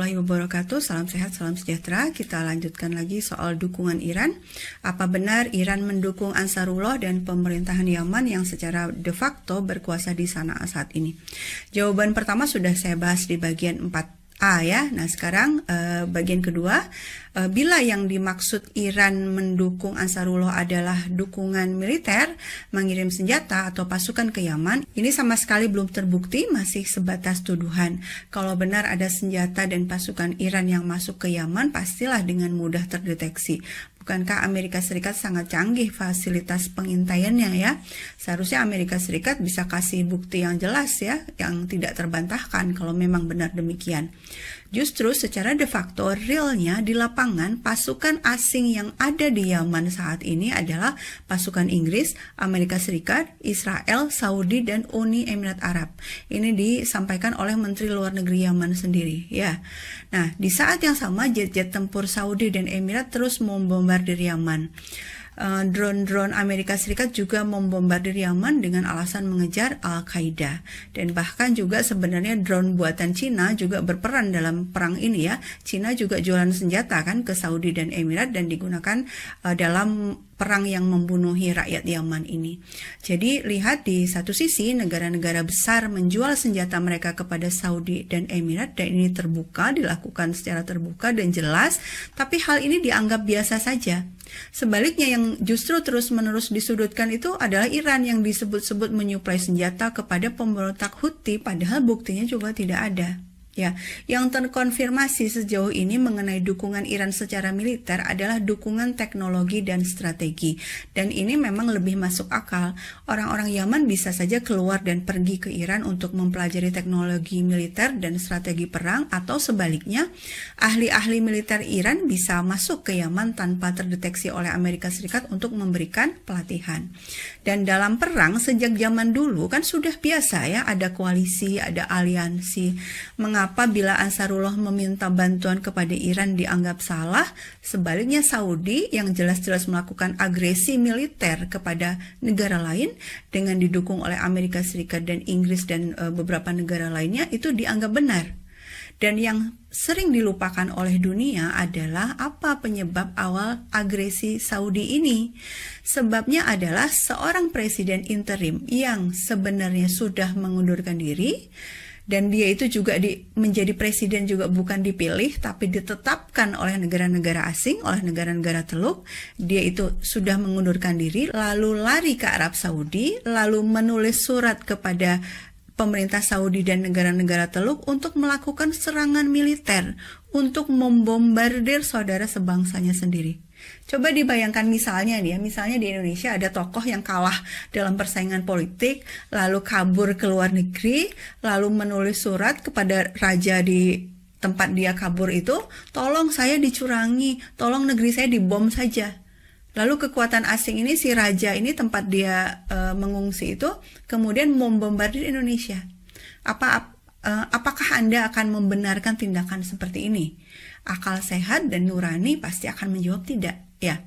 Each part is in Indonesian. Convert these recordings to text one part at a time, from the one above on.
warahmatullahi wabarakatuh. Salam sehat, salam sejahtera. Kita lanjutkan lagi soal dukungan Iran. Apa benar Iran mendukung Ansarullah dan pemerintahan Yaman yang secara de facto berkuasa di sana saat ini? Jawaban pertama sudah saya bahas di bagian 4A ya. Nah sekarang bagian kedua, bila yang dimaksud Iran mendukung Ansarullah adalah dukungan militer, mengirim senjata atau pasukan ke Yaman, ini sama sekali belum terbukti, masih sebatas tuduhan. Kalau benar ada senjata dan pasukan Iran yang masuk ke Yaman, pastilah dengan mudah terdeteksi. Bukankah Amerika Serikat sangat canggih fasilitas pengintaiannya ya? Seharusnya Amerika Serikat bisa kasih bukti yang jelas ya, yang tidak terbantahkan kalau memang benar demikian. Justru secara de facto realnya di lapangan pasukan asing yang ada di Yaman saat ini adalah pasukan Inggris, Amerika Serikat, Israel, Saudi, dan Uni Emirat Arab. Ini disampaikan oleh Menteri Luar Negeri Yaman sendiri ya. Nah, di saat yang sama jet-jet tempur Saudi dan Emirat terus membombardir Yaman. Drone-drone Amerika Serikat juga membombardir Yaman dengan alasan mengejar Al-Qaeda. Dan bahkan juga sebenarnya drone buatan Cina juga berperan dalam perang ini ya. Cina juga jualan senjata kan ke Saudi dan Emirat dan digunakan dalam perang yang membunuhi rakyat Yaman ini. Jadi lihat di satu sisi negara-negara besar menjual senjata mereka kepada Saudi dan Emirat dan ini terbuka, dilakukan secara terbuka dan jelas, tapi hal ini dianggap biasa saja. Sebaliknya yang justru terus-menerus disudutkan itu adalah Iran yang disebut-sebut menyuplai senjata kepada pemberontak Houthi padahal buktinya juga tidak ada. Ya, yang terkonfirmasi sejauh ini mengenai dukungan Iran secara militer adalah dukungan teknologi dan strategi. Dan ini memang lebih masuk akal. Orang-orang Yaman bisa saja keluar dan pergi ke Iran untuk mempelajari teknologi militer dan strategi perang, atau sebaliknya, ahli-ahli militer Iran bisa masuk ke Yaman tanpa terdeteksi oleh Amerika Serikat untuk memberikan pelatihan. Dan dalam perang sejak zaman dulu kan sudah biasa ya, ada koalisi, ada aliansi. Mengapa bila Ansarullah meminta bantuan kepada Iran dianggap salah, sebaliknya Saudi yang jelas-jelas melakukan agresi militer kepada negara lain dengan didukung oleh Amerika Serikat dan Inggris dan beberapa negara lainnya itu dianggap benar. Dan yang sering dilupakan oleh dunia adalah apa penyebab awal agresi Saudi ini. Sebabnya adalah seorang presiden interim yang sebenarnya sudah mengundurkan diri, dan dia itu juga menjadi presiden juga bukan dipilih, tapi ditetapkan oleh negara-negara asing, oleh negara-negara teluk. Dia itu sudah mengundurkan diri, lalu lari ke Arab Saudi, lalu menulis surat kepada pemerintah Saudi dan negara-negara teluk untuk melakukan serangan militer, untuk membombardir saudara sebangsanya sendiri. Coba dibayangkan misalnya nih ya, misalnya di Indonesia ada tokoh yang kalah dalam persaingan politik, lalu kabur ke luar negeri, lalu menulis surat kepada raja di tempat dia kabur itu, tolong saya dicurangi, tolong negeri saya dibom saja. Lalu kekuatan asing ini, si raja ini tempat dia mengungsi itu, kemudian membombardir Indonesia. Apakah Anda akan membenarkan tindakan seperti ini? Akal sehat dan nurani pasti akan menjawab tidak, ya.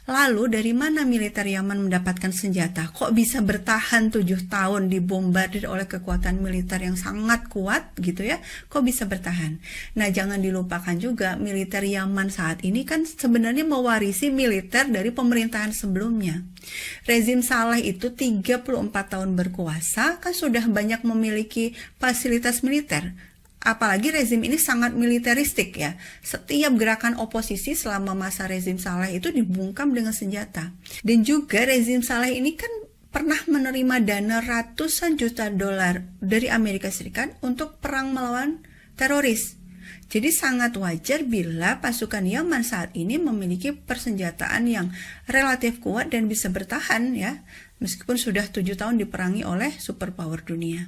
Lalu dari mana militer Yaman mendapatkan senjata? Kok bisa bertahan 7 tahun dibombardir oleh kekuatan militer yang sangat kuat gitu ya? Kok bisa bertahan? Nah, jangan dilupakan juga militer Yaman saat ini kan sebenarnya mewarisi militer dari pemerintahan sebelumnya. Rezim Saleh itu 34 tahun berkuasa kan sudah banyak memiliki fasilitas militer. Apalagi rezim ini sangat militeristik ya. Setiap gerakan oposisi selama masa rezim Saleh itu dibungkam dengan senjata. Dan juga rezim Saleh ini kan pernah menerima dana ratusan juta dolar dari Amerika Serikat untuk perang melawan teroris. Jadi sangat wajar bila pasukan Yaman saat ini memiliki persenjataan yang relatif kuat dan bisa bertahan ya, meskipun sudah 7 tahun diperangi oleh superpower dunia.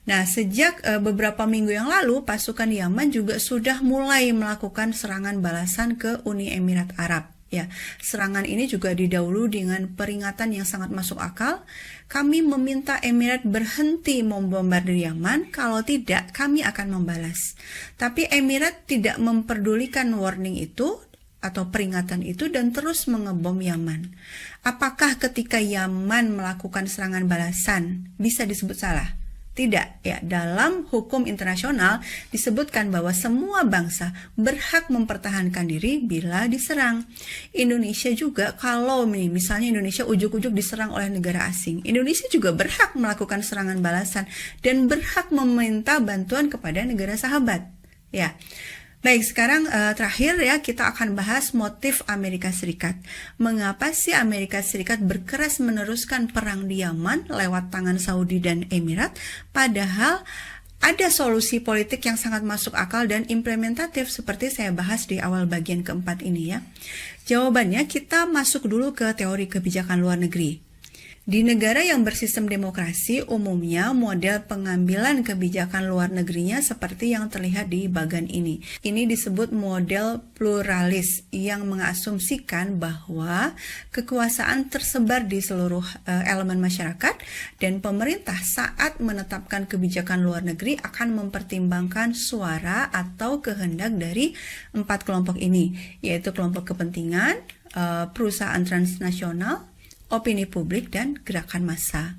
Nah, sejak beberapa minggu yang lalu, pasukan Yaman juga sudah mulai melakukan serangan balasan ke Uni Emirat Arab. Ya, serangan ini juga didahului dengan peringatan yang sangat masuk akal. Kami meminta Emirat berhenti membombardir Yaman, kalau tidak kami akan membalas. Tapi Emirat tidak memperdulikan warning itu atau peringatan itu dan terus mengebom Yaman. Apakah ketika Yaman melakukan serangan balasan bisa disebut salah? Tidak, ya, dalam hukum internasional disebutkan bahwa semua bangsa berhak mempertahankan diri bila diserang. Indonesia juga, kalau misalnya Indonesia ujuk-ujuk diserang oleh negara asing, Indonesia juga berhak melakukan serangan balasan dan berhak meminta bantuan kepada negara sahabat. Ya. Baik, sekarang terakhir ya, kita akan bahas motif Amerika Serikat. Mengapa sih Amerika Serikat berkeras meneruskan perang di Yaman lewat tangan Saudi dan Emirat, padahal ada solusi politik yang sangat masuk akal dan implementatif seperti saya bahas di awal bagian keempat ini ya. Jawabannya, kita masuk dulu ke teori kebijakan luar negeri. Di negara yang bersistem demokrasi, umumnya model pengambilan kebijakan luar negerinya seperti yang terlihat di bagian ini. Ini disebut model pluralis yang mengasumsikan bahwa kekuasaan tersebar di seluruh elemen masyarakat dan pemerintah saat menetapkan kebijakan luar negeri akan mempertimbangkan suara atau kehendak dari 4 kelompok ini, yaitu kelompok kepentingan, perusahaan transnasional, opini publik, dan gerakan massa.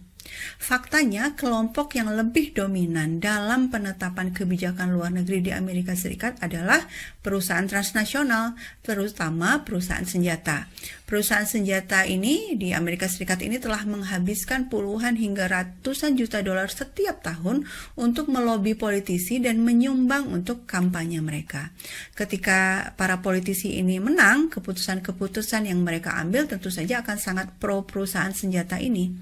Faktanya, kelompok yang lebih dominan dalam penetapan kebijakan luar negeri di Amerika Serikat adalah perusahaan transnasional, terutama perusahaan senjata. Perusahaan senjata ini di Amerika Serikat ini telah menghabiskan puluhan hingga ratusan juta dolar setiap tahun untuk melobi politisi dan menyumbang untuk kampanye mereka. Ketika para politisi ini menang, keputusan-keputusan yang mereka ambil tentu saja akan sangat pro perusahaan senjata ini.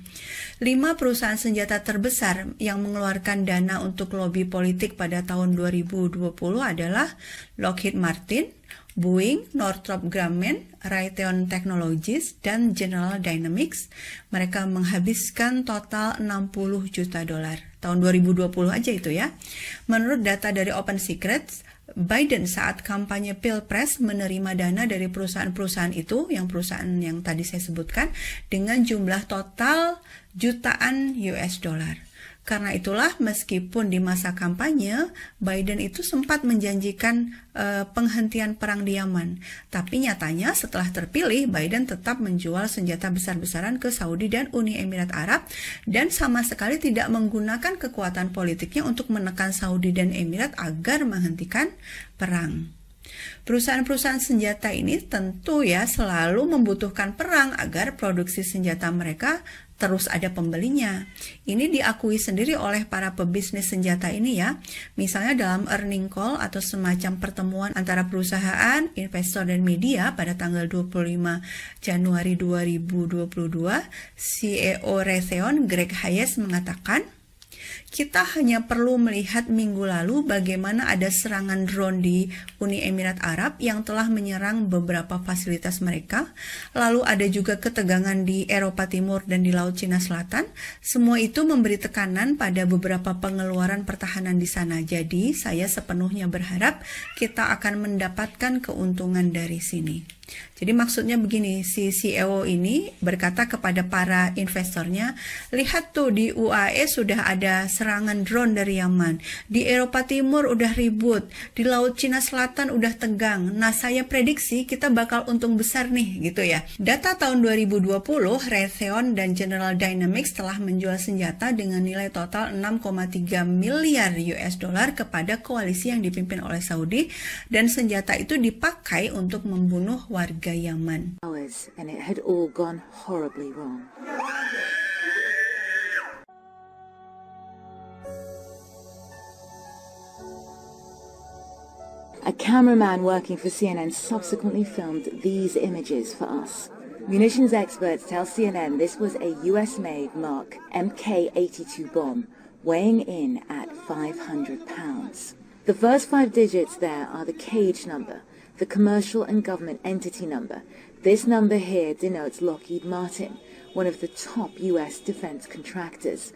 5 perusahaan senjata terbesar yang mengeluarkan dana untuk lobi politik pada tahun 2020 adalah Lockheed Martin, Boeing, Northrop Grumman, Raytheon Technologies, dan General Dynamics. Mereka menghabiskan total 60 juta dolar. Tahun 2020 aja itu ya. Menurut data dari Open Secrets, Biden saat kampanye Pilpres menerima dana dari perusahaan-perusahaan itu, yang perusahaan yang tadi saya sebutkan, dengan jumlah total jutaan US dollar. Karena itulah meskipun di masa kampanye Biden itu sempat menjanjikan penghentian perang di Yaman, tapi nyatanya setelah terpilih Biden tetap menjual senjata besar-besaran ke Saudi dan Uni Emirat Arab dan sama sekali tidak menggunakan kekuatan politiknya untuk menekan Saudi dan Emirat agar menghentikan perang. Perusahaan-perusahaan senjata ini tentu ya selalu membutuhkan perang agar produksi senjata mereka terus ada pembelinya. Ini diakui sendiri oleh para pebisnis senjata ini ya. Misalnya dalam earning call atau semacam pertemuan antara perusahaan, investor, dan media pada tanggal 25 Januari 2022, CEO Raytheon Greg Hayes mengatakan, kita hanya perlu melihat minggu lalu bagaimana ada serangan drone di Uni Emirat Arab yang telah menyerang beberapa fasilitas mereka. Lalu ada juga ketegangan di Eropa Timur dan di Laut Cina Selatan. Semua itu memberi tekanan pada beberapa pengeluaran pertahanan di sana. Jadi saya sepenuhnya berharap kita akan mendapatkan keuntungan dari sini. Jadi maksudnya begini, si CEO ini berkata kepada para investornya, lihat tuh di UAE sudah ada serangan drone dari Yaman, di Eropa Timur udah ribut, di Laut Cina Selatan udah tegang. Nah, saya prediksi kita bakal untung besar nih, gitu ya. Data tahun 2020, Raytheon dan General Dynamics telah menjual senjata dengan nilai total 6,3 miliar US dollar kepada koalisi yang dipimpin oleh Saudi, dan senjata itu dipakai untuk membunuh warga Yaman. And it had all gone horribly wrong. A cameraman working for CNN subsequently filmed these images for us. Munitions experts tell CNN this was a US-made Mark Mk-82 bomb, weighing in at 500 pounds. The first 5 digits there are the cage number, the commercial and government entity number. This number here denotes Lockheed Martin, one of the top US defense contractors.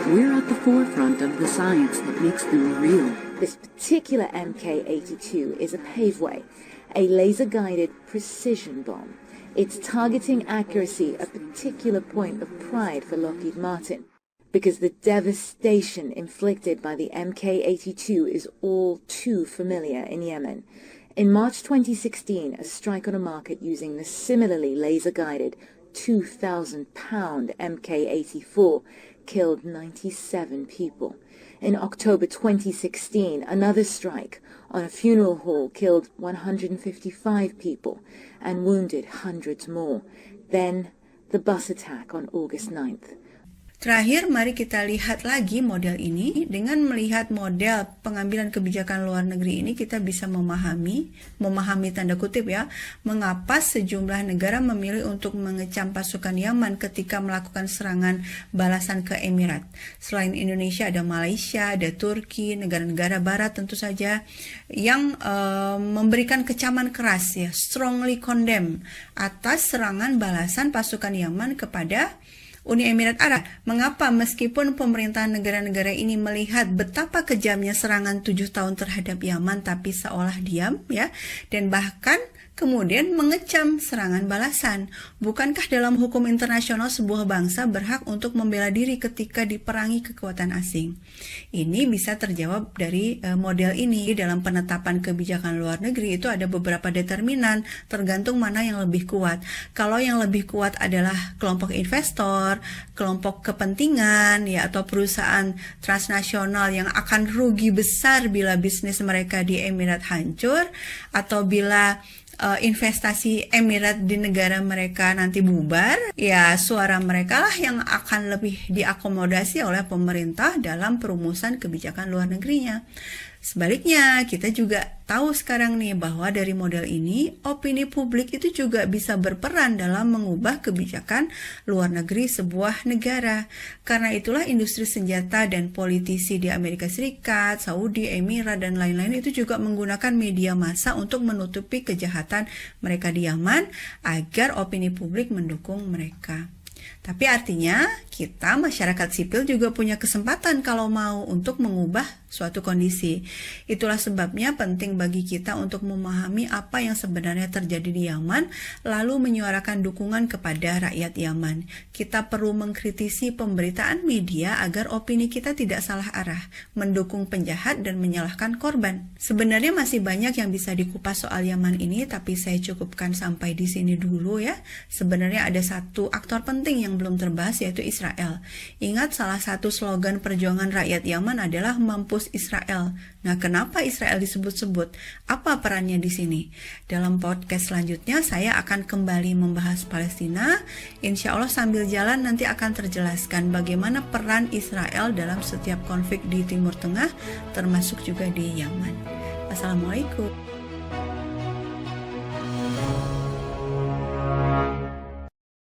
We're at the forefront of the science that makes them real. This particular Mk-82 is a Paveway, a laser-guided precision bomb. Its targeting accuracy a particular point of pride for Lockheed Martin, because the devastation inflicted by the Mk-82 is all too familiar in Yemen. In March 2016, a strike on a market using the similarly laser-guided 2,000-pound Mk-84 killed 97 people. In October 2016, another strike on a funeral hall killed 155 people and wounded hundreds more. Then, the bus attack on August 9th. Terakhir, mari kita lihat lagi model ini. Dengan melihat model pengambilan kebijakan luar negeri ini, kita bisa memahami tanda kutip ya, mengapa sejumlah negara memilih untuk mengecam pasukan Yaman ketika melakukan serangan balasan ke Emirat. Selain Indonesia, ada Malaysia, ada Turki, negara-negara barat tentu saja, yang memberikan kecaman keras ya, strongly condemn atas serangan balasan pasukan Yaman kepada Uni Emirat Arab. Mengapa meskipun pemerintahan negara-negara ini melihat betapa kejamnya serangan 7 tahun terhadap Yaman, tapi seolah diam ya, dan bahkan kemudian mengecam serangan balasan. Bukankah dalam hukum internasional sebuah bangsa berhak untuk membela diri ketika diperangi kekuatan asing? Ini bisa terjawab dari model ini. Dalam penetapan kebijakan luar negeri itu ada beberapa determinan, tergantung mana yang lebih kuat. Kalau yang lebih kuat adalah kelompok investor, kelompok kepentingan ya, atau perusahaan transnasional yang akan rugi besar bila bisnis mereka di Emirat hancur, atau bila investasi Emirat di negara mereka nanti bubar, ya suara mereka lah yang akan lebih diakomodasi oleh pemerintah dalam perumusan kebijakan luar negerinya. Sebaliknya, kita juga tahu sekarang nih bahwa dari model ini, opini publik itu juga bisa berperan dalam mengubah kebijakan luar negeri sebuah negara. Karena itulah industri senjata dan politisi di Amerika Serikat, Saudi, Emirat, dan lain-lain itu juga menggunakan media massa untuk menutupi kejahatan mereka di Yaman agar opini publik mendukung mereka. Tapi artinya kita masyarakat sipil juga punya kesempatan kalau mau untuk mengubah suatu kondisi. Itulah sebabnya penting bagi kita untuk memahami apa yang sebenarnya terjadi di Yaman, lalu menyuarakan dukungan kepada rakyat Yaman. Kita perlu mengkritisi pemberitaan media agar opini kita tidak salah arah, mendukung penjahat dan menyalahkan korban. Sebenarnya masih banyak yang bisa dikupas soal Yaman ini, tapi saya cukupkan sampai di sini dulu ya. Sebenarnya ada satu aktor penting yang belum terbahas, yaitu Israel. Ingat, salah satu slogan perjuangan rakyat Yaman adalah mampus Israel. Nah, kenapa Israel disebut-sebut? Apa perannya di sini? Dalam podcast selanjutnya saya akan kembali membahas Palestina. Insya Allah sambil jalan nanti akan terjelaskan bagaimana peran Israel dalam setiap konflik di Timur Tengah, termasuk juga di Yaman. Assalamualaikum.